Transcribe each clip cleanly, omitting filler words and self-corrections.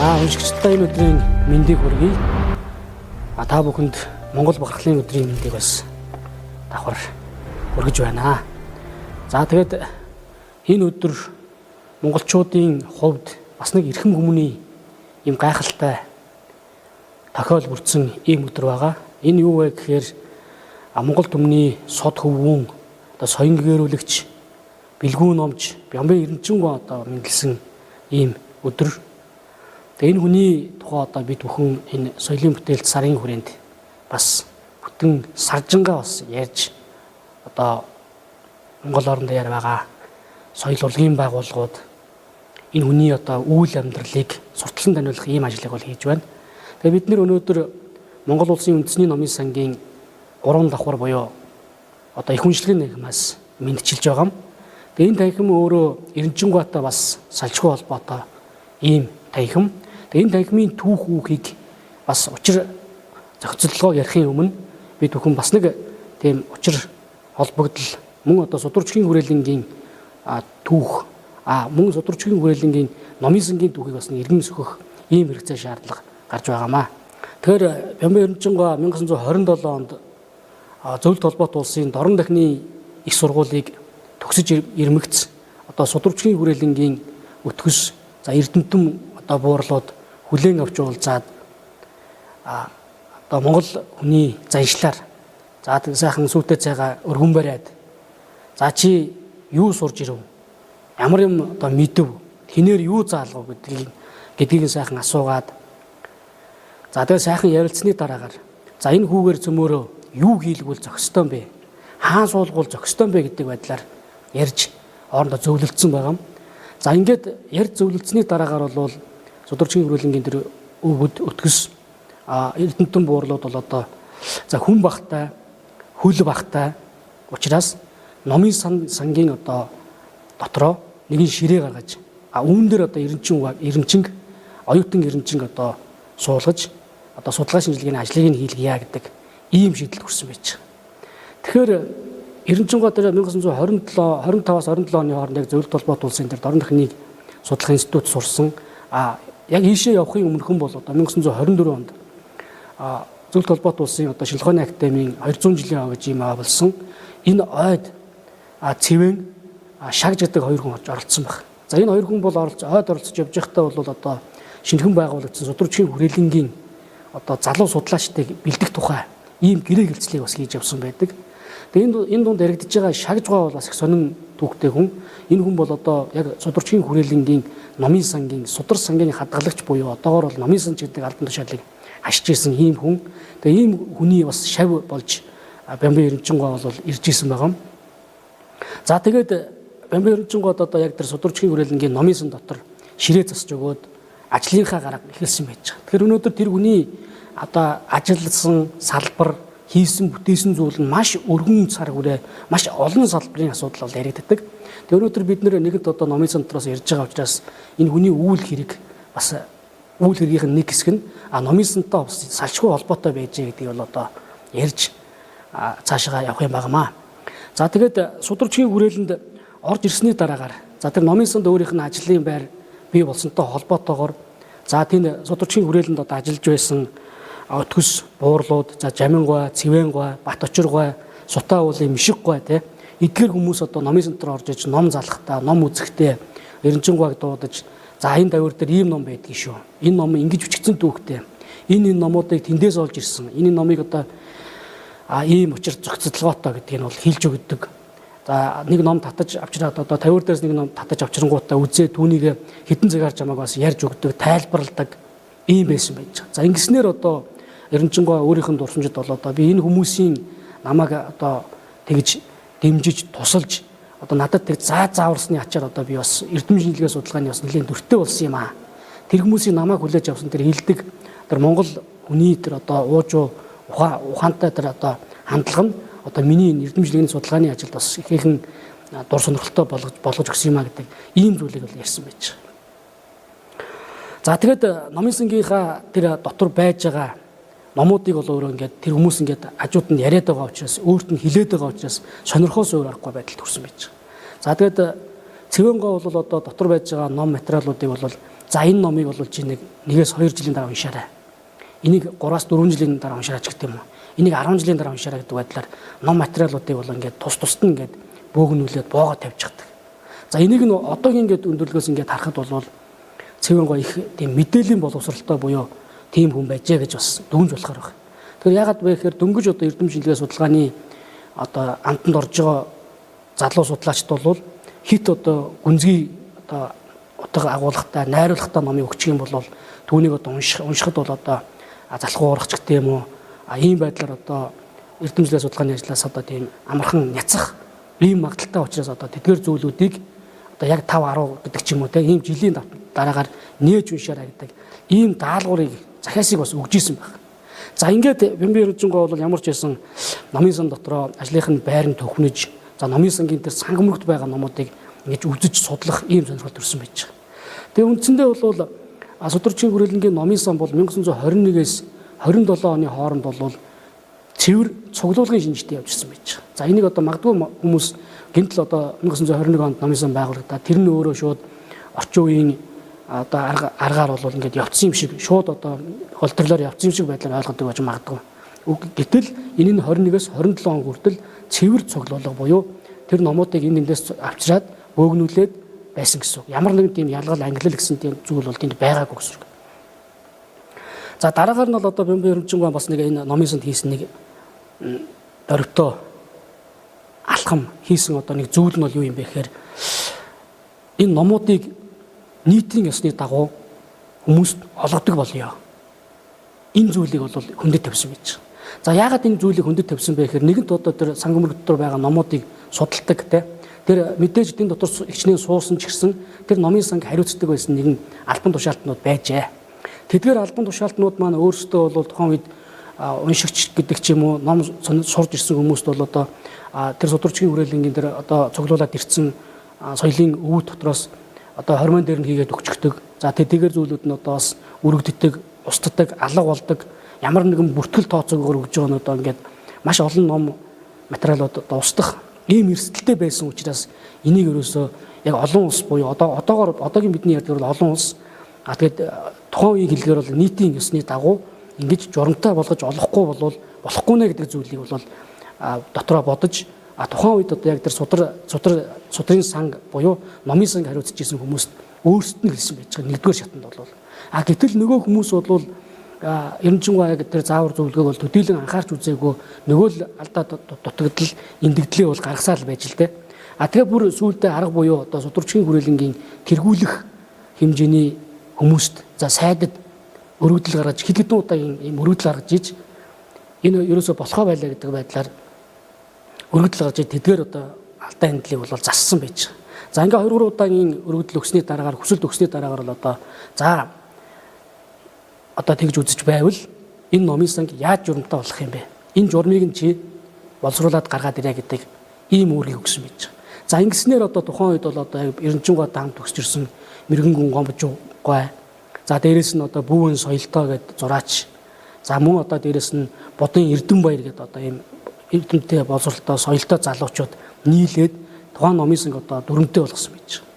За уншигчдаа энэ өдрийн мэндийг хүргэе. Та бүхэнд Монгол бахархлын өдрийн мэндийг бас давхар хүргэж байна. За тэгээд энэ өдөр монголчуудын хувьд бас нэг эрхэм хүмүүний юм гайхалтай тохиол бүрдсэн ийм өдөр байгаа. Энэ юу вэ гэхээр Монгол түмний сод хөвгүүн одоо соён гээрүүлэгч бэлгүү номч Бямбын Эрдэнэчингүү одоо мэндэлсэн ийм өдөр. Тэгээ энэ хүний тухай одоо бид бүхэн энэ соёлын бүтээлд сарын хүрээнд бас бүтэн саржингаа бас ярьж одоо Монгол орнд дээр байгаа соёл урлагийн байгууллагууд энэ хүний одоо үйл амьдралыг сурталчилан таниулах ийм ажлыг бол хийж байна. Тэгээ бид нэр өнөөдөр Монгол улсын үндэсний номын сангийн 3 давхар буюу одоо их хүншлэгийн танхимаас мэдчилж байгаа юм. Тэгээ энэ танхим өөрөө Эрдэнэчингүүтэй бас салшгүй холбоотой ийм танхим. Тэгээ энэ танхимын түүх үүхийг бас учир зохицолгоо ярихын өмнө бид бүхэн бас нэг тийм учир холбогдол мөн одоо Судручгийн хүрээлэнгийн түүх мөн Судручгийн хүрээлэнгийн номын сангийн түүхийг бас иргэн сөхөх ийм хэрэгцээ шаардлага гарч байгаамаа. Тэгэхээр Бямбын Эрдэнэчингүү 1927 онд зөвлөлт холбоот улсын дорн дахны их сургуулийг төгсөж ирмэгц одоо Судручгийн хүрээлэнгийн өтгөс за Эрдэнэтэн одоо буурлууд хүлээн авч уулзаад одоо Монгол хүний заншлаар за тэг сайхан сүйтэй цайгаа өргөн бариад за чи юу сурж ирв? Ямар юм одоо мэдв? Хинээр юу заалгав гэдгийг сайхан асуугаад за тэгээ сайхан ярилцсны дараагаар за энэ хүүгээр цөмөөрөө юу хийлгүүл зохистой юм бэ? Хаан суулгуул зохистой юм бэ гэдэг байдлаар ярьж хоорондоо зөвлөлдсөн байгаа юм. За ингээд ярьж зөвлөлдсөний дараагаар бол Судручгийн хүрээлэнгийн тэр өвөд өтгөс Эрдэнэтэн буурлууд бол одоо за хүн багтай хөл багтай учраас номын сангийн одоо дотроо нэгэн ширээ гаргаж үүн дээр одоо Эрдэнэчинг оюутан Эрдэнэчинг одоо суулгаж одоо судалгаа шинжилгээний ажлыг нь хийлгийа гэдэг ийм шийдэл хүрсэн байж байгаа. Тэгэхээр Эрдэнэчингүү дээр 1925-аас 27 оны хооронд яг зөвлөлт холбоот улсын дээр дорн дахныг судлах институт сурсан. Яг ийшээ явахын өмнөхөн бол одоо 1924 онд зөвлөлт холбоот улсын одоо шинжилгээний академийн 200 жилийн ой гэж юм болсон. Энэ ойд цэвэн шагж гэдэг хоёр хүн оролцсон баг. За энэ хоёр хүн бол ойд оролцож явж байхдаа бол одоо шинэхэн байгуулагдсан Судручгийн хүрээлэнгийн одоо залуу судлаачдыг бэлдэх тухай ийм гэрээ хэлцлийг бас хийж явсан байдаг. Тэгээ энэ дунд яригдж байгаа шагж гоо бол бас их сонин түүхтэй хүн. Энэ хүн бол одоо яг Судручгийн хүрээлэнгийн номын сангийн судар сангийн хадгалагч буюу одоогоор бол номын сан гэдэг албан тушаалыг хашиж исэн ийм хүн. Тэгээ ийм хүний бас шав болж Бямбын Эрдэнэчингүү бол ирж исэн байгаа юм. За тэгээд Бямбын Эрдэнэчингүүд одоо яг тэр Судручгийн хүрээлэнгийн номын сан дотор ширээ засч өгөөд ажлынхаа гараг эхэлсэн байж байгаа. Тэгэхээр өнөөдөр тэр хүний одоо ажилласан салбар хийсэн бүтээсэн зүйл нь маш өргөн цар хүрээ маш олон салбарын асуудал бол яригддаг. Тэгээ өнөөдөр бид нэгэнт одоо номын сан дотроос ярьж байгаа учраас энэ хүний үйл хэрэг бас үйл хэргийн нэг хэсэг нь номын сантай салшгүй холбоотой байж гэдгийг бол одоо ярьж цаашаа явах юм багмаа. За тэгээд Судручгийн хүрээлэнд орж ирсний дараагаар за тэр номын санд өөрийнх нь ажлын байр бий болсонтой холбоотойгоор за тийм Судручгийн хүрээлэнд одоо ажиллаж байсан өтгөс буурлууд за Жамингой, Цэвэнгой, Баточиргой, Сутаа уулын Мишиггой те эдгээр хүмүүс одоо номын сан дээр орж иж ном залхахтаа, ном үзэхдээ Эрдэнэчингүүг дуудаж за энэ давир дээр ийм ном байдгийг шүү. Энэ ном ингэж бичигдсэн түүхтэй. Энэ номуудыг тэндээс олж ирсэн. Энэ номыг одоо ийм учир зохицолгоотой гэдгийг нь бол хэлж өгдөг. За нэг ном татаж авчираад одоо тавир дээрс нэг ном татаж авчирангуудаа үзээ түүнийг хэдэн цагаар чамааг бас ярьж өгдөг, тайлбарладаг ийм байсан байж байгаа. За ингэснээр одоо Эрдэнэчингүү өөрийнх нь дурсамжид бол одоо би энэ хүмүүсийн намайг одоо тэгж дэмжиж тусалж одоо надад тэг зааварсны ачаар одоо би бас эрдэм шинжилгээ судалгааны бас нэлээд дуртай болсон юм аа. Тэр хүмүүсийн намайг хүлээж авсан тэр хилдэг тэр Монгол хүний тэр одоо уужуу ухаантай тэр одоо хандлага нь одоо миний эрдэм шинжилгээний судалгааны ажилд бас ихээхэн дур сонирхолтой болгож өгсөн юм аа гэдэг ийм зүйлийг бол ярьсан байж байгаа. За тэгээд номын сангийнхаа тэр дотор байж байгаа номуудыг бол өөрөө ингээд тэр хүмүүс ингээд хажууд нь яриад байгаа учраас өөрт нь хилээд байгаа учраас сонирхоос өөр аргагүй байдалд хүрсэн байж байгаа. За тэгээд Цэвэнгой бол одоо дотор байж байгаа ном материалуудыг бол За энэ номыг бол чи нэгээс 2 жилийн дараа уншаарай. Энийг 3-аас 4 жилийн дараа уншаарай ч гэдэг юм уу. Энийг 10 жилийн дараа уншаарай гэдэг байдлаар ном материалуудыг бол ингээд тус нь ингээд бөөгнүүлээд боогоо тавьчихдаг. За энийг нь одоогийн ингээд өндөрлгөөс ингээд харахад бол цэвэн гоё их тийм мэдээллийн боловсралтай буюу тийм хүн байжээ гэж бас дүгнж болохоор байна. Тэгэхээр ягаад вэ гэхээр дөнгөж одоо эрдэм шинжилгээ судалгааны одоо амтанд орж байгаа залуу судлаачд бол хит одоо гүнзгий одоо утга агуулгатай, найруулгатай номыг өгчих юм бол түүнийг одоо уншихад бол одоо залхуу уурах ч гэдэг юм уу. Ийм байдлаар одоо эрдэм шинжилгээ судалгааны ажлаас одоо тийм амархан няцах ийм магадaltaй учраас одоо тэдгээр зүйлүүдийг одоо яг 5 10 гэдэг ч юм уу те ийм жилийн дараагаар нээж уншаарай гэдэг ийм даалгаврыг захиасыг бас өгж исэн байна. За ингээд Бямбын Эрдэнэчингой бол ямар ч байсан номын сан дотроо ажлынх нь байранд төвхнөж за номын сангийн дээр сангамрагт байгаа номуудыг ингэж үзэж судлах ийм сонирхол төрсэн байж байгаа. Тэгээ үндсэндээ бол Сударчгийн хүрээлэнгийн номын сан бол 1921-ээс 27 оны хооронд бол цэвэр цуглуулгын шинжтэй явж ирсэн байж байгаа. За энийг одоо магадгүй хүмүүс гинтл одоо 1921 онд номын сан байгуулагдаад тэр нь өөрөө шууд орчин үеийн одоо аргаар бол ингээд явцсан юм шиг шууд одоо холтрлоор явцсан юм шиг байдлаар ойлгодог байж магадгүй. Гэтэл энэ нь 21-ээс 27 он хүртэл цэвэр цуглуулга буюу тэр номуудыг эндээс авчираад бөөгнүүлээд байсан гэсэн үг. Ямар нэгэн тийм ялгал ангилал гэсэн тийм зүйл бол тэнд байгаагүй гэсэн үг. За дараагаар нь бол одоо Бямбын Эрдэнэчингой бас нэг энэ номын санд хийсэн нэг дөрвтөө алхам хийсэн одоо нэг зүйл нь бол юу юм бэ гэхээр энэ номуудыг нийтийн ёсны дагуу хүмүүст олгодог болёо. Энэ зүйлийг бол хөндөд тавьсан байж байгаа. За яагаад энэ зүйлийг хөндөд тавьсан бэ гэхээр нэгэнт одоо тэр сангамраг дотор байгаа номуудыг судалдаг те. Тэр мэдээж энэ дотор хичнээн суусан ч гэсэн тэр номын санг хариуцдаг байсан нэгэн албан тушаалтнууд байжээ. Тэдгээр албан тушаалтнууд маань өөрсдөө бол тухайн үед уншигч гэдэг ч юм уу ном сурж ирсэн хүмүүст бол одоо тэр Сударчгийн хүрээлэнгийн тэр одоо цуглуулад ирсэн соёлын өвөг дотроос одоо хормон дээр нь хийгээд өгчөгдөг. За тэдгээр зүйлүүд нь одоо бас өргөддөг, устддаг, алга болдог. Ямар нэгэн бүртгэл тооцоогоор өгж байгаа нь одоо ингээд маш олон ном материалууд одоо устдах ийм эрсдэлтэй байсан учраас энийг ерөөсөө яг олон улс буюу одоогийн бидний ярьдаг бол олон улс тэгээд тухайн үеийн хэлгээр бол нийтийн ёсны дагуу ингэж журамтай болгож олохгүй бол болохгүй нэ гэдэг зүйлийг бол дотроо бодож тухайн үед одоо яг тэр судрын санг буюу номын санг хариуцж исэн хүмүүст өөрсдөд нь хэлсэн байж байгаа нэгдүгээр шатанд бол гэтэл нөгөө хүмүүс бол Эрдэнэчингой яг тэр заавар зөвлөгөөг бол төдийлөн анхаарч үзээгүй нөгөө л алдаа дутагдал эндэгдлээ бол гаргасаал байж л дээ. Тэгээ бүр сүүлдээ арга буюу одоо Сударчгийн хүрээлэнгийн тэргүүлэх хэмжээний хүмүүст за сайдад өргөдөл гаргаж хэд хэдэн удаа ийм өргөдөл гаргаж иж энэ ерөөсө болохоо байлаа гэдэг байдлаар өргөдөл гаргаж тэдгээр одоо алдаа хэндлийг бол зассан байж байгаа. За ингээ 2-3 удаагийн өргөдөл өгсөний дараагаар хүсэлт өгсөний дараагаар бол одоо тэгж үзэж байвал энэ номын санг яаж журамтай болох юм бэ? Энэ журмыг нь чи боловсруулад гаргаад ирээ гэдэг ийм үүргийг өгсөн байж байгаа. За ингэснээр одоо тухайн үед бол одоо Эрдэнэчингой даамт төгсж ирсэн мэрэгэн гүн гомбожгой. За дээрэс нь одоо бүүвэн соёлтой гэдэг зураач. За мөн одоо дээрэс нь Будын Эрдэнэбаяр гэдэг одоо ийм эрдэмтэй боловсралтай соёлтой залуучууд нийлээд тухайн номын санг одоо дүрмтэй болгосон байж байгаа.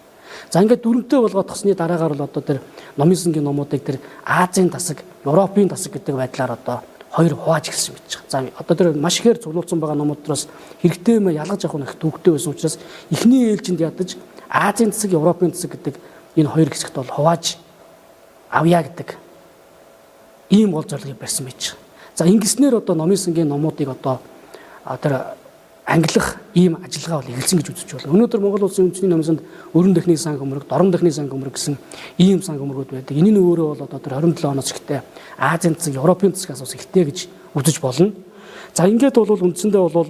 За ингээд дүрмтэй болгоодсны дараагаар бол одоо тэр номын сангийн номуудыг тэр Азийн тасаг, Европын тасаг гэдэг байдлаар одоо хоёр хувааж ирсэн байж байгаа. За одоо тэр маш ихээр цуглуулсан байгаа номуудроос хэрэгтэй юм ялгаж авах нь их төвөгтэй байсан учраас эхний ээлжинд ядаж Азийн тасаг, Европын тасаг гэдэг энэ хоёр хэсэгт бол хувааж авъя гэдэг ийм гол зорилгыг барьсан байж байгаа. За ингэснээр одоо номын сангийн номуудыг одоо тэр ангилах ийм ажиллагаа бол эхэлсэн гэж үзэж байна. Өнөөдөр Монгол улсын үндэсний номын санд өрн дахны сан хөмрөг, дорн дахны сан хөмрөг гэсэн ийм сан хөмрөгүүд байдаг. Энэ нь өөрөө бол одоо тэр 27 оноос ихтэй Азийн засаг, Европын засагаас бас ихтэй гэж үзэж болно. За ингээд бол үндсэндээ бол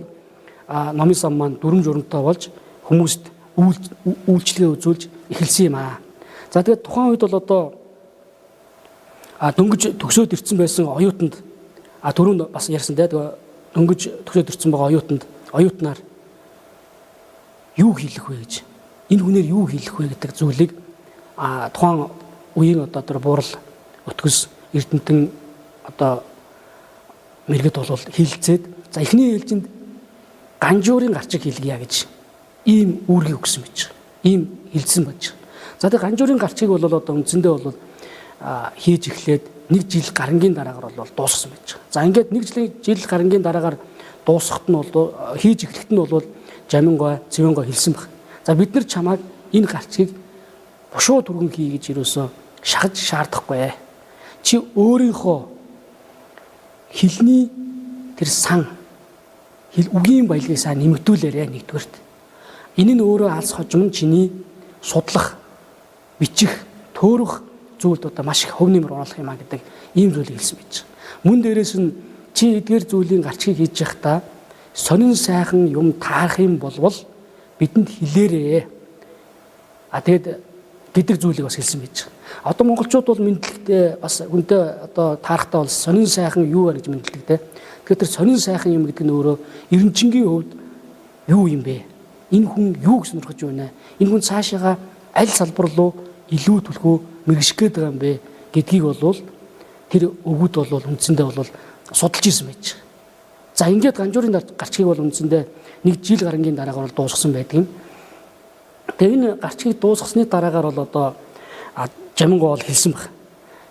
номын сан маань дүрм журамтай болж хүмүүст үйлчлэгээ үзүүлж эхэлсэн юм аа. За тэгээд тухайн үед бол одоо дөнгөж төгсөөд ирсэн байсан оюутанд түрүүнд бас ярьсан дээ. Дөнгөж төгсөөд ирсэн байгаа оюутнаар юу хийх вэ гэж энэ хүнээр юу хийх вэ гэдэг зүйлийг тухайн үеийн одоо тэр буурал өтгөс эрдэмтэн одоо мэрэгд бол хилцээд за эхний ээлжинд ганжуурын гарчиг хийлгийа гэж ийм үүргийг өгсөн байж байгаа. Ийм хилцсэн байж байгаа. За тэгээ Ганжуурын гарчгийг бол одоо үндсэндээ бол хийж эхлээд 1 жил гарангийн дараагаар бол дуусгасан байж байгаа. За ингээд 1 жил гарангийн дараагаар дуусгахт нь бол хийж эхлэхэд нь бол Жамингой, Цэвэнгой хэлсэн баг. За бид нар чамайг энэ гарчгийг бушуу түргэн хий гэж юусоо шахаж шаардахгүй. Чи өөрийнхөө хэлний тэр сан үгийн баялагийг сайн нэмэгдүүлээрэ нэгдүгээрт. Энэ нь өөрөө алс хожим нь чиний судлах, бичих, төөрөх зүйлд одоо маш их хөв нэмэр оруулах юм а гэдэг ийм зүйлийг хэлсэн байж байгаа. Мөн дээрээс нь чи эдгээр зүйлийн гарчгийг хийж явахдаа сонин сайхан юм таарах юм болвол бидэнд хэлээрээ. Тэгээд гэдэг зүйлийг бас хэлсэн байж байгаа. Одоо монголчууд бол мэдлэгтэй бас хүнтэй одоо таарахтаа бол сонин сайхан юу вэ гэж мэдлэгтэй. Тэгэхээр тэр сонин сайхан юм гэдэг нь өөрөө эренчингийн хувьд юу юм бэ? Энэ хүн юуг сонирхож байна? Энэ хүн цаашаага аль салбар руу илүү түлхүү мэрэгших гээд байгаа юм бэ гэдгийг бол тэр өвгүүд бол үндсэндээ бол судалж ирсэн байж байгаа. За ингээд Ганжуурын гарчгийг бол үндсэндээ 1 жил гарангийн дараагаар бол дуусгасан байдаг юм. Тэгээ энэ гарчгийг дуусгасны дараагаар бол одоо Жамингой бол хэлсэн баг.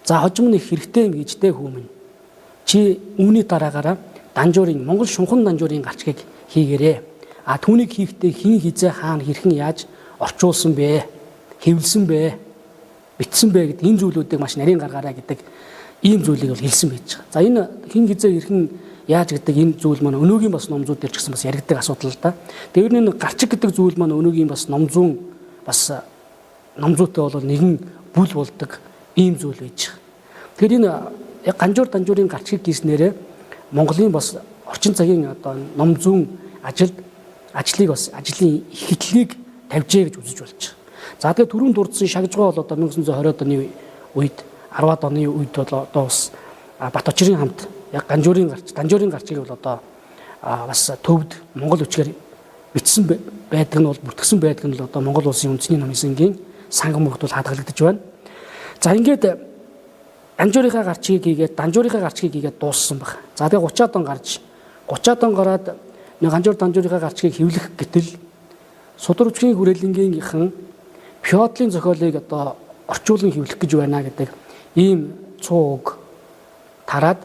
За хожим нь их хэрэгтэй юм гэжтэй хүмүн. Чи үүний дараагаараа Данжуурын Монгол шунхан Данжуурын гарчгийг хийгээрээ. Түүнийг хийхдээ хин хизээ хаана хэрхэн яаж орчуулсан бэ? Хэвлсэн бэ? Битсэн бэ гэдэг энэ зүйлүүдийг маш нарийн гаргаараа гэдэг ийм зүйлийг бол хэлсэн байж байгаа. За энэ хин хизээ хэрхэн яаж гэдэг энэ зүйл маань өнөөгийн бас номзууд дээр ч гэсэн бас яригддаг асуудал л да. Тэр энэ гарчиг гэдэг зүйл маань өнөөгийн бас номзуун бас номзуутай бол нэгэн бүл болдог ийм зүйл байж байгаа. Тэгэхээр энэ Ганжуур Данжуурын гарчгийг гиснээрээ Монголын бас орчин цагийн одоо номзуун ажлыг бас ажлын ихтлийг тавьжээ гэж үзэж болж байгаа. За тэгээ түрүүн дурдсан шагжгоо бол одоо 1920-од оны үед 10-ад оны үед бол одоо бас Батбачрын хамт яг Данжуурын гарчгийг бол одоо бас төвд Монгол хүчээр бичсэн байдаг нь бол бүртгэсэн байдаг нь бол одоо Монгол улсын үндэсний номын сангийн сангам мөрөгт бол хадгалагдаж байна. За ингээд Ганжуурынхаа гарчгийг хийгээд дууссан баг. За тэгээ 30-аад он гараад Ганжуур Данжуурынхаа гарчгийг хэвлэх гэтэл судар хүчгийн хүрээлэнгийнхэн феодлын зохиолыг одоо орчуулан хэвлэх гэж байна гэдэг ийм цууг тараад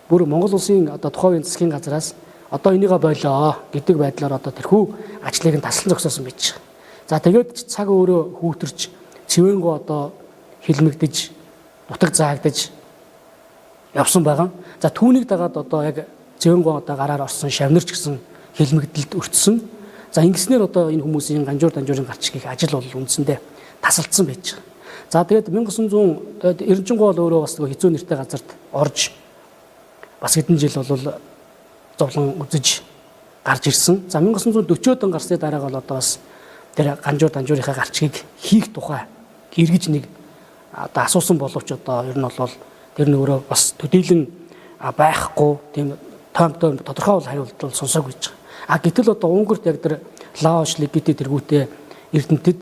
бүр Монгол улсын одоо тухайн засгийн газраас одоо энийгээ болоо гэдэг байдлаар одоо тэрхүү ажлыг нь таслан зогсоосон байж байгаа. За тэгээд цаг өөрөө хүүтэрч Цэвэнгой одоо хилмигдэж нутаг заагдаж явсан байгаа. За түүнийг дагаад одоо яг Цэвэнгой одоо гараар орсон шавнарч гэсэн хилмигдэлд өртсөн. За ингэснээр одоо энэ хүмүүсийн Ганжуур Данжуурын гарчгийг ажил бол үндсэндээ тасалдсан байж байгаа. За тэгээд 1990 бол өөрөө бас хэцүү нэртэй газарт орж бас хэдэн жил бол зовлон үзэж гарч ирсэн. За 1940-од он гарсны дараа бол одоо бас тэр Ганжуур Данжуурынхаа гарчгийг хийх тухай эргэж нэг одоо асуусан боловч одоо ер нь бол тэр нөөрөө бас төдийлөн байхгүй тийм тоомтой тодорхой хариулт бол сонсоогүй гэж байгаа. Гэтэл одоо Унгарт яг тэр Лаош Легити тэргүүтээ Эрдэнэтэд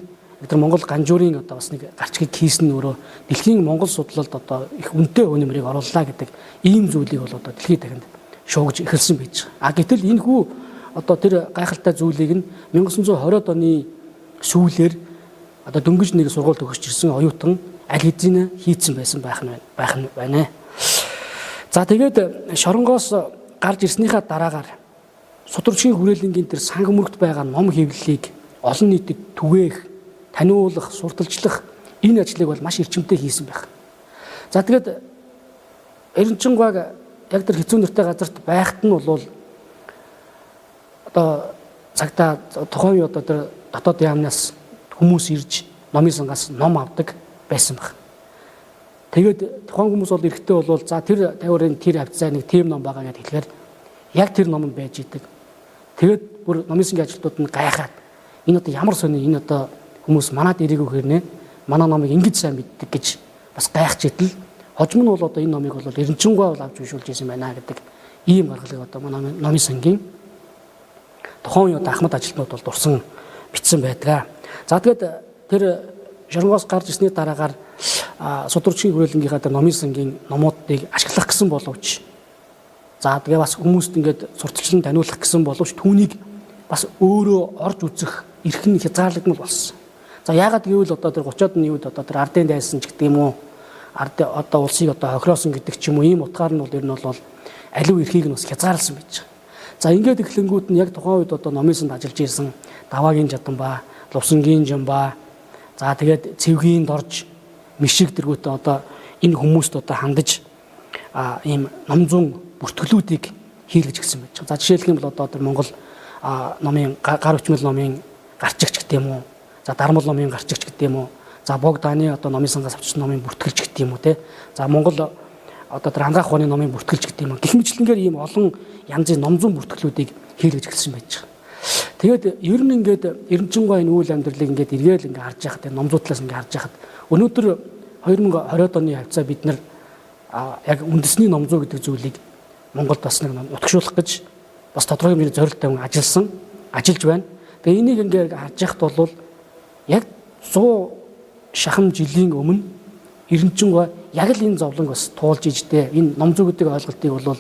тэр Монгол Ганжуурын одоо бас нэг гарчгийг хийсэн нөөрөө дэлхийн Монгол судлалд одоо их үнэтэй өнөмрийг орууллаа гэдэг ийм зүйлийг бол одоо дэлхийн дахинд шуугж эхэлсэн байж байгаа. Гэтэл энэ хүү одоо тэр гайхалтай зүйлийг нь 1920-од оны сүүлээр одоо дөнгөж нэг сургууль төгсөж ирсэн оюутан аль хэзээ хийцэн байсан байх нь байна. За тэгээд шоронгоос гарч ирснийхаа дараагаар судрагчийн хүрээлэнгийн тэр санг мөрөгт байгаа ном хэвлэлийг олон нийтэд түгээх, таниулах, сурталчлах энэ ажлыг бол маш эрчимтэй хийсэн байх. За тэгээд Эренчингойг яг тэр хэцүү нэртэй газарт байхад нь бол одоо цагтаа тухайн одоо тэр дотоод яамнаас хүмүүс ирж номын сангаас ном авдаг байсан баг. Тэгээд тухайн хүмүүс бол эрэхтэй бол за тэр тавирын тэр хавцаа нэг тим ном байгаа гэж хэлэхээр яг тэр ном нь байж идэг. Тэгээд бүр номын сангийн ажилтнууд нь гайхаад энэ одоо ямар сони энэ одоо хүмүүс манад ирээгүй хэрнээ манай номыг ингэж сайн мэддэг гэж бас гайхаж идэл хожим нь бол одоо энэ номыг бол Эренчингой бол авч уншуулж ирсэн байна гэдэг ийм гаргалыг одоо манай номын сангийн тухайн үед Ахмад ажилтнууд бол дурсан бичсэн байдаг. За тэгээд тэр шоронгоос гарч ирсний дараагаар судрагчийн хүрээлэнгийнхаа тэр номын сангийн номуудыг ашиглах гэсэн боловч за тэгээ бас хүмүүст ингээд сурталчлан таниулах гэсэн боловч түүнийг бас өөрөө орж үзэх эрх нь хязгаарлагдмал болсон. За яагаад гэвэл одоо тэр 30-аад оны үед одоо тэр ардын дайсан ч гэдэг юм уу, ард одоо улсыг одоо хохироосон гэдэг ч юм уу, ийм утгаар нь бол ер нь бол аливаа эрхийг нь бас хязгаарласан байж байгаа. За ингээд эхлэнгүүд нь яг тухайн үед одоо номын санд ажиллаж ирсэн Даваагийн Жаданбаа, Лувсангийн Жамбаа, за тэгээд Цэвгийн Дорж, Мишиг дэргүүтээ одоо энэ хүмүүст одоо хандаж ийм номзун бүртгэлүүдийг хийлгэж гисэн байж байгаа. За жишээлх юм бол одоо тэр Монгол номын гар хүчмэл номын гарчигч гэдэг юм уу, за Дармал номын гарчигч гэдэг юм уу, за Богданы одоо номын сангаас авчирсан номын бүртгэлч гэдэг юм уу те. За Монгол одоо тэр Ангаах ухааны номын бүртгэлч гэдэг юм уу. Гэх мэтлэнгээр ийм олон янзын номзун бүртгэлүүдийг хийлгэж гисэн байж байгаа. Тэгээд ер нь ингээд Эрдэнэчингой энэ үйл амьдралыг ингээд эргээл ингээд харж яхад номзуудлаас ингээд харж яхад өнөөдөр 2020 оны хавцаа бид нар яг үндэсний номзуу гэдэг зүйлийг Монголд бас нэг утгшуулах гэж бас тодорхой хэмжээний зорилттой ажиллаж байна. Тэгээ энийг ингээд харж яхад бол яг 100 шахам жилийн өмнө Эрдэнэчингой яг л энэ зовлон бас туулж ижтэй энэ номзуу гэдэг ойлголтыг бол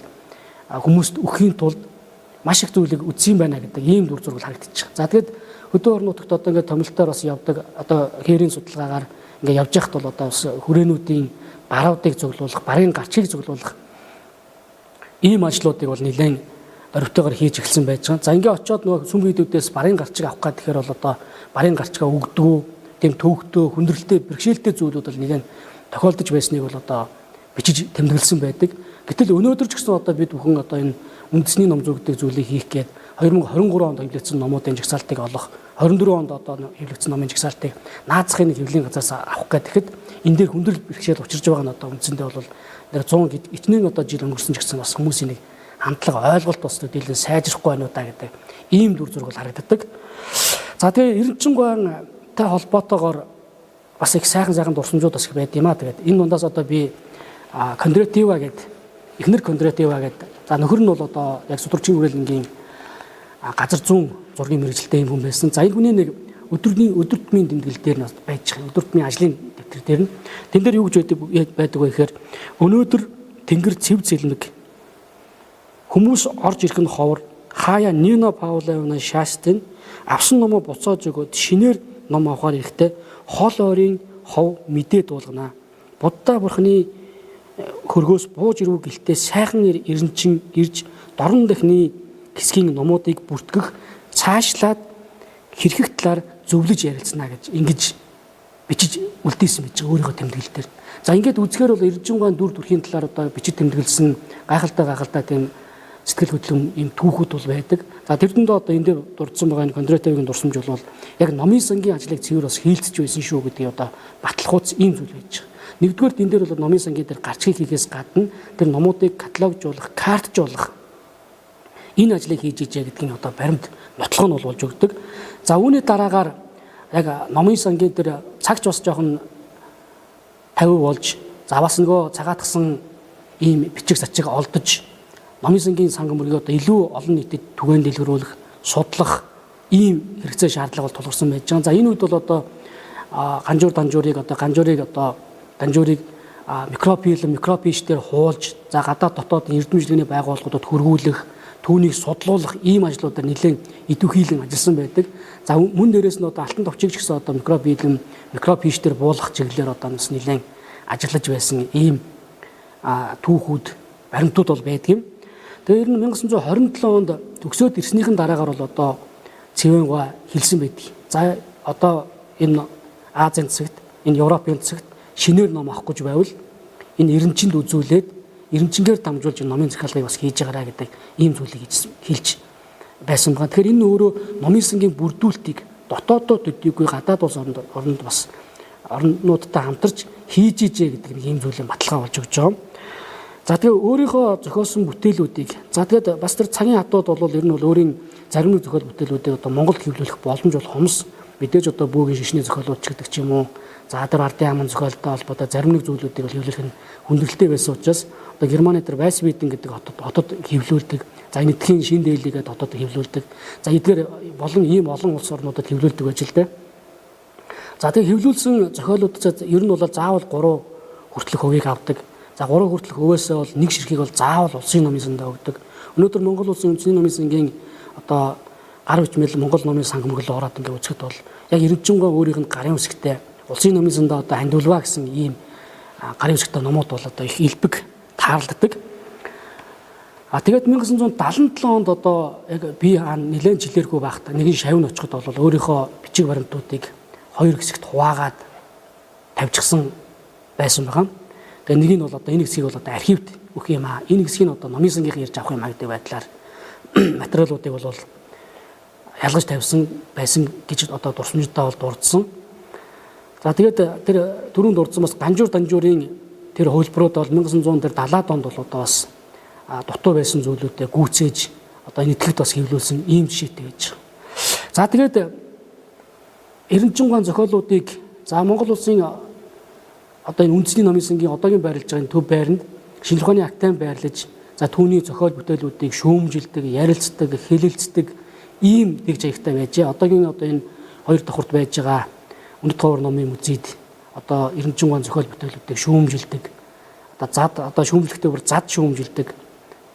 хүмүүст өгөхийн тулд маш их зүйлийг үзсэн байна гэдэг ийм дүр зураг харагдчих. За тэгээд хөдөө орон нутагт одоо ингээд томилтоор бас явдаг одоо хээрийн судалгаагаар ингээд явж байхад бол одоо бас хүрээнүүдийн баруудыг зөвлөх, барын гарчгийг зөвлөх ийм ажлуудыг бол нэлээд оривтойгоор хийж эхэлсэн байж байгаа. За ингээд очиод нөгөө сүм биедүүдээс барын гарчиг авах гэх тэгэхээр бол одоо барын гарчгаа өгдөг, тийм төвөгтэй, хүндрэлтэй, бэрхшээлтэй зүйлүүд бол нэлээд тохиолдож байсныг бол одоо бичиж тэмдэглэсэн байдаг. Гэтэл өнөөдөр ч гэсэн одоо бид бүхэн одоо энэ үндэсний номзуу гэдэг зүйлийг хийх гээд 2023 онд хэвлэгдсэн номуудын жагсаалтыг олох, 24 онд одоо хэвлэгдсэн номын жагсаалтыг наацхийн нэг хэвлэлийн газраас авах гэхэд энэ дээр хүндрэл бэрхшээл учирж байгаа нь одоо үндсэндээ бол 100 эднэн одоо жил өнгөрсөн ч гэсэн бас хүмүүсийн нэг хандлага ойлголт бас дийлэн сайжрахгүй байна уу да гэдэг ийм дүр зураг бол харагддаг. За тэгээ Эрдэнэчингойтай холбоотойгоор бас их сайхан дурсамжууд бас их байд юм а. Тэгээд энэ дундаас одоо би Кондратива гэдэг эхнэр Кондратива гэдэг за нөхөр нь бол одоо яг Судрагчийн хүрээлэнгийн газар зүүн зургийн мэргэжилтэй юм хүн байсан. За энэ хүний нэг өдөртмийн тэмдэглэл дээр нь байж байгаа. Өдөртмийн ажлын дэвтэр дээр нь тэн дээр юу гэж байдаг вэ гэхээр өнөөдөр тэнгэр цэв цэлмэг хүмүүс орж ирэх нь ховор хаяа Нино Пауловна Шастин авсан номоо буцааж өгөөд шинээр ном авахар ирэхдээ хол ойрын хов мэдээ дуулгана. Будда бурхны хөргөөс бууж ирүү гэлтэй сайхан эренчин ирж дорн дахны хэсгийн номуудыг бүртгэх цаашлаад хэрхэх талаар зөвлөж ярилцсана гэж ингэж бичиж үлдээсэн байж байгаа өөрийнхөө тэмдэглэл дээр. За ингээд үзгээр бол Эрдэнэчингойн дүр төрхийн талаар одоо бичиж тэмдэглэсэн гайхалтай тийм сэтгэл хөдлөм ийм түүхүүд бол байдаг. За тэрдэндээ одоо энэ дээр дурдсан байгаа энэ Кондративийн дурсамж бол яг номын сангийн ажлыг цэвэр бас хийлцэж байсан шүү гэдгийг одоо баталгууц ийм зүйл байж байгаа. Нэгдүгээр энэ дээр бол номын сангийн дээр гарчгийг хийхээс гадна тэр номуудыг каталогжуулах, картжуулах энэ ажлыг хийж ижээ гэдгийг одоо баримт нотлох нь болж өгдөг. За үүний дараагаар яг номын сангийн дээр цагч бас жоохон 50 болж за бас нөгөө цагаатгсан ийм бичиг сачиг олдож номын сангийн санга мөргийг одоо илүү олон нийтэд түгээн дэлгэрүүлэх, судлах ийм хэрэгцээ шаардлага бол тулгарсан байж байгаа. За энэ үед бол одоо ганжуурыг микропишээр хуулж, за гадаад дотоодын эрдэмжлэгийн байгууллагуудад хөргүүлэх, түүнийг судлуулах ийм ажлуудаар нэлээд идэвхийлэн ажилласан байдаг. За мөн дээрээс нь одоо алтан товчийг ч гэсэн одоо микропишээр буулгах чиглэлээр одоо бас нэлээд ажиллаж байсан ийм түүхүүд, баримтууд бол байдаг юм. Тэгээ ер нь 1927 онд төгсөөд ирснийхэн дараагаар бол одоо Цэвэнгой хэлсэн байдаг. За одоо энэ Азийн засагт, энэ Европын засагт шинээр ном авах гэж байвал энэ эренчинд үзүүлээд эренчингээр дамжуулж номын захиалгыг бас хийж байгаарай гэдэг ийм зүйлийг хэлж байсан байгаа. Тэгэхээр энэ өөрөө номын сангийн бүрдүүлэлтийг дотооддоо төдийгүй гадаад улс орнд бас орнуудтай хамтарч хийж ижээ гэдэг нэг ийм зүйлийн баталгаа болж өгч байгаа. За тэгээ өөрийнхөө зохиосон бүтээлүүдийг за тэгээд бас тэр цагийн хатууд бол ер нь бол өөрийн зарим нэг зохиол бүтээлүүдийг одоо Монголд хэвлүүлэх боломж бол хомс мэдээж одоо бөөгийн шишний зохиолууд ч гэдэг ч юм уу. За тэр ардын аман зохиолтой холбоотой зарим нэг зүйлүүдийг хэвлүүлэх нь хүндрэлтэй байсан учраас одоо Германы тэр Вайсбиден гэдэг хотод хэвлүүлдэг. За энэ эдхийн шин дээлийгээд хотод хэвлүүлдэг. За эдгээр ийм олон улс орнуудад хэвлүүлдэг байж л дээ. За тэгээ хэвлүүлсэн зохиолуудад ер нь бол заавал 3 хүртэлх хувийг авдаг. За 3 хүртэлх хувьяасаа бол нэг ширхгийг бол заавал улсын номын сандаа өгдөг. Өнөөдөр Монгол улсын үндэсний номын сангийн одоо гар бичмэл Монгол номын сангамглал ороод ингээ үзэхэд бол яг Эрдэнэчингуй өөрийнх нь гарын үсгтэй улсын номын сандаа одоо хандулваа гэсэн ийм гарын үсгтэй номууд бол одоо их элбэг таарлагддаг. Тэгээд 1977 онд одоо яг би нэлээд жилээргүй байхдаа нэгэн шавь очиход бол өөрийнхөө бичиг баримтуудыг хоёр хэсэгт хуваагаад тавьчихсан байсан байгаа. Тэгээ нэг нь бол одоо энэ хэсгийг бол одоо архивд өгөх юм аа. Энэ хэсгийг одоо номын сангийнхан ярьж авах юм аа гэдэг байдлаар материалуудыг бол ялгаж тавьсан байсан гэж одоо дурсамжтай бол дурдсан. За тэгээд тэр түрүүнд дурдсан бас Ганжуур-Данжуурын тэр хөлбөрүүд бол 1970-аад онд бол одоо бас дутуу байсан зүйлүүдээ гүйцээж одоо энэ итгэвд бас хэвлүүлсэн ийм жишээтэй байж байгаа. За тэгээд Эрдэнэчингуй зохиолуудыг за Монгол улсын одоо энэ үндэсний номын сангийн одоогийн байрлаж байгаа төв байранд шинжлэх ухааны актын байрлаж за түүний зохиол бүтээлүүдийг шүүмжилдэг, ярилцдаг, хэлэлцдэг ийм дэг жаягтай байжээ. Одоогийн одоо энэ хоёр давхурд байж байгаа Үндэт ховор номын музейд одоо Эрдэнэчингуй зохиол бүтээлүүдийг шүүмжилдэг. Одоо шүүмжлэхдээ бүр зад шүүмжилдэг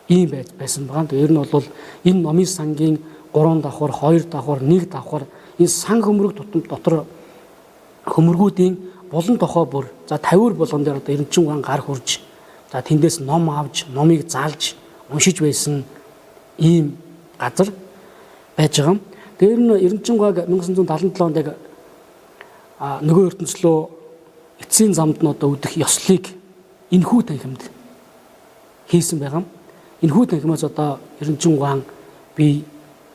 ийм байсан байгаа. Тэр нь бол энэ номын сангийн 3 давхар, 2 давхар, 1 давхар энэ сан хөмрөг дотор хөмргүүдийн булан тохоо бүр за 50 болгон дээр одоо Эрдэнэчингуй гар хурж за тэндээс ном авч, номыг залж уншиж байсан ийм газар байж байгаа. Тэр нь Эрдэнэчингуйг 1977 онд яг нөгөө ертөнцлөө эцсийн замд нь одоо үдэх ёслыг энэхүү танхимд хийсэн байгаа. Энэхүү танхимаас одоо Эрдэнэчингуй би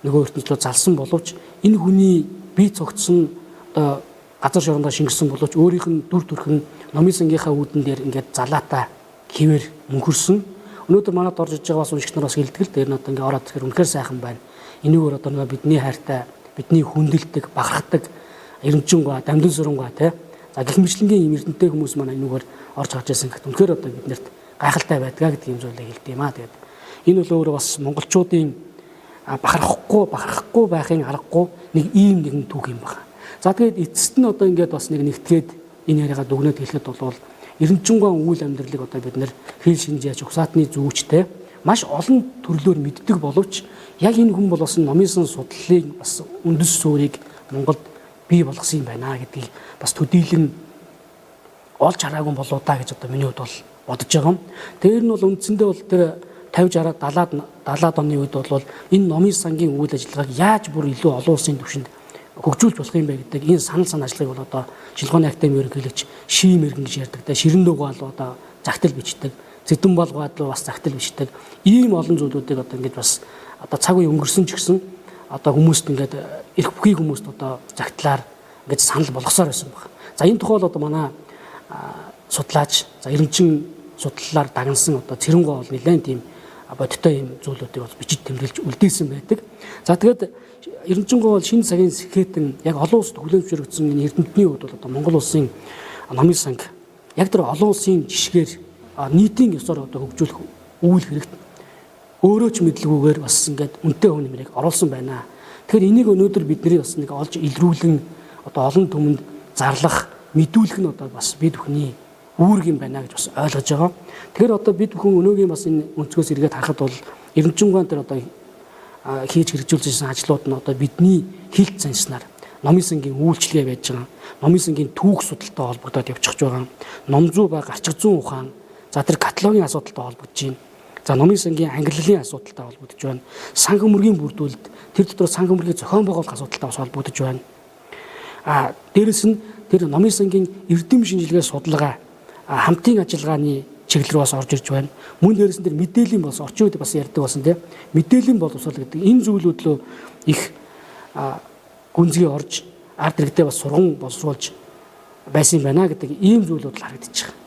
нөгөө ертөнцлөө залсан боловч энэ хүний бие цогцсон одоо газар шорондоо шингэсэн боловч өөрийнх нь дүр төрхөн номын сангийнхаа үүдэн дээр ингээд залаатаа хിവэр мөнхөрсөн. Өнөөдөр манад орж иж байгаа бас уншигч нар бас хэлдэг л дээр нь одоо ингээд ороод тэгэхээр үнэхээр сайхан байна. Энэгээр одоо нөгөө бидний хайртай, бидний хүндэлдэг, бахархдаг Эрдэнэчингуй, Дамдын Сүрэнгуй те. За гэх мэтлэнгийн юм эрдэнэтэй хүмүүс маань энэгээр орж гарч ирсэн гэхэд үнэхээр одоо биднэрт гайхалтай байдгаа гэдэг юм зүйлийг хэлдэг юм аа. Тэгээд энэ бол өөрөө бас монголчуудын бахархахгүй байхын аргагүй нэг ийм нэгэн түүх юм байна. За тэгээд эцэст нь одоо ингээд бас нэг нэгтгээд энэ яриагаа дүгнээд хэлэхэд бол Эрдэнэчингуй үйл амьдралыг одоо бид нэр хэл шинжээч угсаатны зүүчтэй маш олон төрлөөр мэддэг боловч яг энэ хүн бол бас номын сан судлалыг бас үндэс суурийг Монголд бий болгосон юм байна гэдгийг бас төдийлөн олж хараагүй болоо та гэж одоо миний хувьд бол бодож байгаа. Тэр нь бол үндсэндээ бол тэр 50 60 70-аад оны үед бол энэ номын сангийн үйл ажиллагааг яаж бүр илүү олон улсын түвшинд хөгжүүлж болох юм бэ гэдэг энэ санал ажлыг бол одоо шинжлэх ухааны академи ерөнхийлөгч шийм мэргэн гэж ярьдаг. Тэгээ ширэн дуугаа л одоо загтал бичдэг. Зэдэн болгоод бас загтал бичдэг. Ийм олон зүйлүүдийг одоо ингэж бас одоо цаг үе өнгөрсөн ч гэсэн одоо хүмүүст ингээд эрх бүхий хүмүүст одоо загтлаар ингэж санал болгосоор байсан баг. За энэ тухай бол одоо манай судлаач за Эрдэнэчин судлалаар дагнсан одоо Цэрэнгуй бол нэлээд тийм бодиттой юм зүйлүүдийг бол бичиж тэмдэглэж үлдээсэн байдаг. За тэгээд Эрдэнэчингуй бол шинэ цагийн сэхэтэн яг олон улсад хүлээмжшөрөгдсөн энэ эрдэмтний хувьд бол одоо Монгол улсын номын санг яг тэр олон улсын жишгээр нийтийн ёсоор одоо хөгжүүлэх үйл хэрэгт өөрөө ч мэдлэгүйгээр бас ингээд үнэтэй хүн нэмрийг оруулсан байна. Тэгэхээр энийг өнөөдөр бидний бас нэг олж илрүүлэн одоо олон түмэнд зарлах, мэдүүлэх нь одоо бас бид бүхний үүрэг юм байна гэж бас ойлгож байгаа. Тэгэхээр одоо бид бүхэн өнөөгийн бас энэ өнцгөөс эргээд харахад бол Эрдэнэчингуй тэр одоо хийж хэрэгжүүлж ирсэн ажлууд нь одоо бидний хэлт занснаар номын сангийн үйлчлэгээ байж байгаа. Номын сангийн түүх судалтай холбогдоод явчихж байгаа. Ном зүй ба гарчиг зүйн ухаан за тэр каталогийн асуудалтай холбогдож байна. За номын сангийн ангиллалын асуудалтай холбогдож байна. Сан хөмрөгийн бүрдүүлэлт тэр дотор сан хөмрөгийн зохион байгуулах асуудалтай бас холбогдож байна. Дээрэс нь тэр номын сангийн эрдэм шинжилгээ судалгаа хамтын ажиллагааны чиглэл бас орж ирж байна. Мөн дээрээс нь тэр мэдээллийн бас орчин үед бас ярьдаг болсон тийм мэдээллийн боловсрол гэдэг энэ зүйлүүд лөө их гүнзгий орж ард иргэдээ бас сурган боловсруулж байсан юм байна гэдэг ийм зүйлүүд л харагдаж байгаа.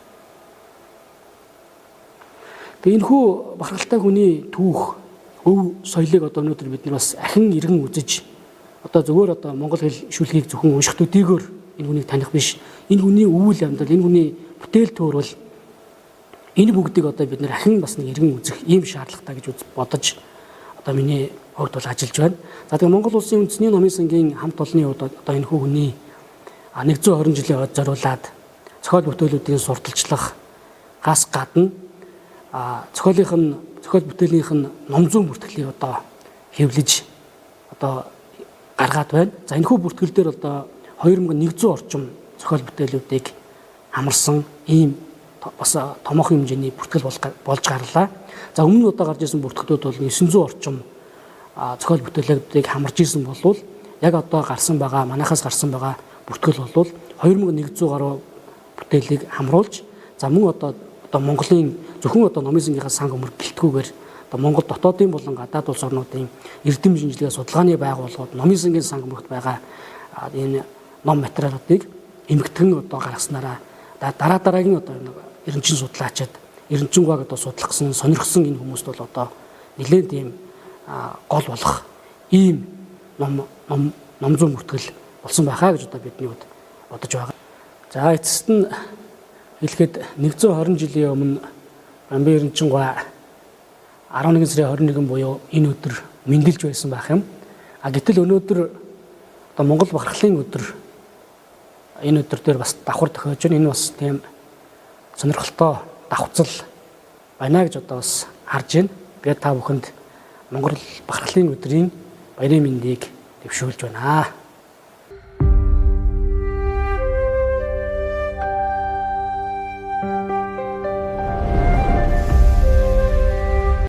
Тэгээ энэхүү бахархалтай хүний түүх өв соёлыг одоо өнөөдөр бид нар бас ахин иргэн үзэж одоо зөвхөн одоо монгол хэл шүлгийг зөвхөн унших төдийгөр энэ хүнийг таних биш. Энэ хүний үйл явдал, энэ хүний бүтээл төрөл энэ бүгдийг одоо бид нэр ахин бас нэг иргэн үзэх ийм шаардлагатай гэж бодож одоо миний хувьд бол ажиллаж байна. За тэгээ Монгол улсын үндэсний номын сангийн хамт олонны хувьд одоо энэ хүний 120 жилийн хойд зориулаад зохиол бүтээлүүдийн сурталчлах гас гадна зохиол бүтээлийнх нь ном зүйн бүртгэлийг одоо хэвлэж одоо гаргаад байна. За энэхүү бүртгэл дээр одоо 2100 орчим зохиол бүтээлүүдийг амарсан ийм бас томоохон хэмжээний бүртгэл болж гарлаа. За өмнө удаа гарч ирсэн бүртгэлүүд бол 900 орчим зохиол бүтээлүүдийг хамарж ирсэн болвол яг одоо гарсан байгаа манайхаас гарсан байгаа бүртгэл бол 2100 гаруй бүтээлийг хамруулж за мөн одоо Монголын зөвхөн одоо номын сангийнхаа санг өмөр гэлтгүүгээр одоо Монгол дотоодын болон гадаад улс орнуудын эрдэм шинжилгээ судалгааны байгууллагууд номын сангийн санг өмөрт байгаа энэ ном материалуудыг эмгэгтэн одоо гаргаснараа дараагийн одоо эренчин судлаачид эренчингуаг одоо судлах гэсэн сонирхсан энэ хүмүүст бол одоо нэлээд тийм гол болох ийм ном зүйн бүртгэл болсон байхаа гэж одоо бидний хувьд бодож байгаа. За эцэст нь хэлэхэд 120 жилийн өмнө Бамбын эренчингуй 11 сарын 21 буюу энэ өдөр мэндэлж байсан байх юм. Гэтэл өнөөдөр одоо Монгол бахархлын өдөр энэ өдөр дээр бас давхар тохиож байна. Энэ бас тийм сонирхолтой давхцал байна гэж одоо бас харж байна. Би та бүхэнд Монгол бахархлын өдрийн баярын мэндийг дэвшүүлж байна.